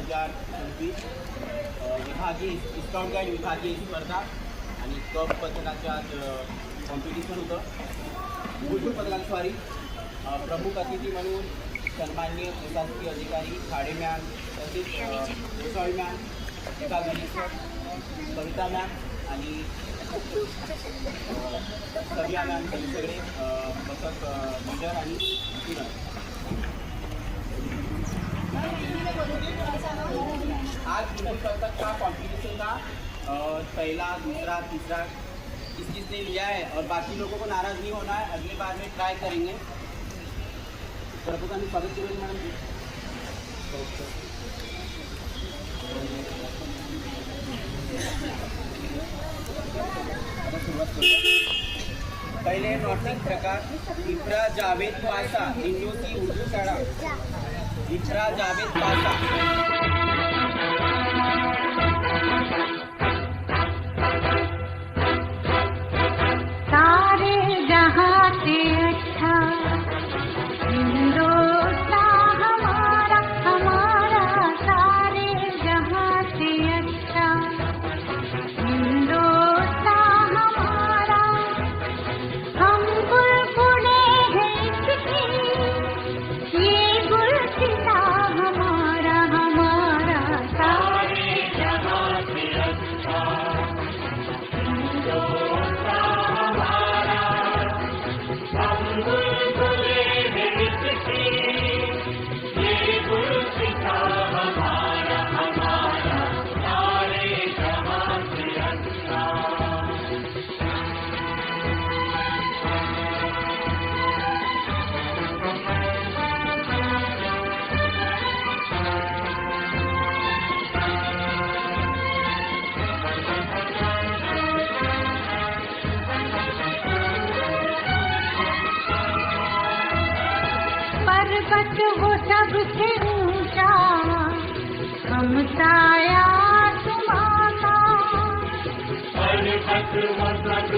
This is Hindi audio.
2025 विभागीय स्काउट गाईड विभागीय स्पर्धा आणि कप पथकाच्या कॉम्पिटिशन होतं. बुलबुल पथकाची स्वारी प्रमुख अतिथी म्हणून सन्माननीय प्रशासकीय अधिकारी खाडे मॅम, तसेच गोसावी मॅम, एका सर, कविता मॅम आणि सव्या मॅम सगळे पथक लीडर आणि स्टुडंट. आज बुलबुल पथक का कॉम्पिटिशन का पहला, दूसरा, तीसरा किसने लिया है और बाकी लोगों को नाराज़ नहीं होना है. अगली बार में ट्राई करेंगे. प्रभुकांनी स्वागत करेंगे मैडम जी. पहले नॉटिंग प्रकार इफ्रा जावेद पासा इंडो की उर्दू शाळा. इफ्रा जावेद पासा. सारे जहां से अच्छा हिंदुस्तान हमारा, हमारा सारे जहां से अच्छा हिंदुस्तान हमारा. हम बुलबुले हैं इसकी, ये गुलसिता हमारा, हमारा सारे जहां से अच्छा पर्वत वो सबसे ऊंचा, हम साया तुम्हारा. पर्वत वो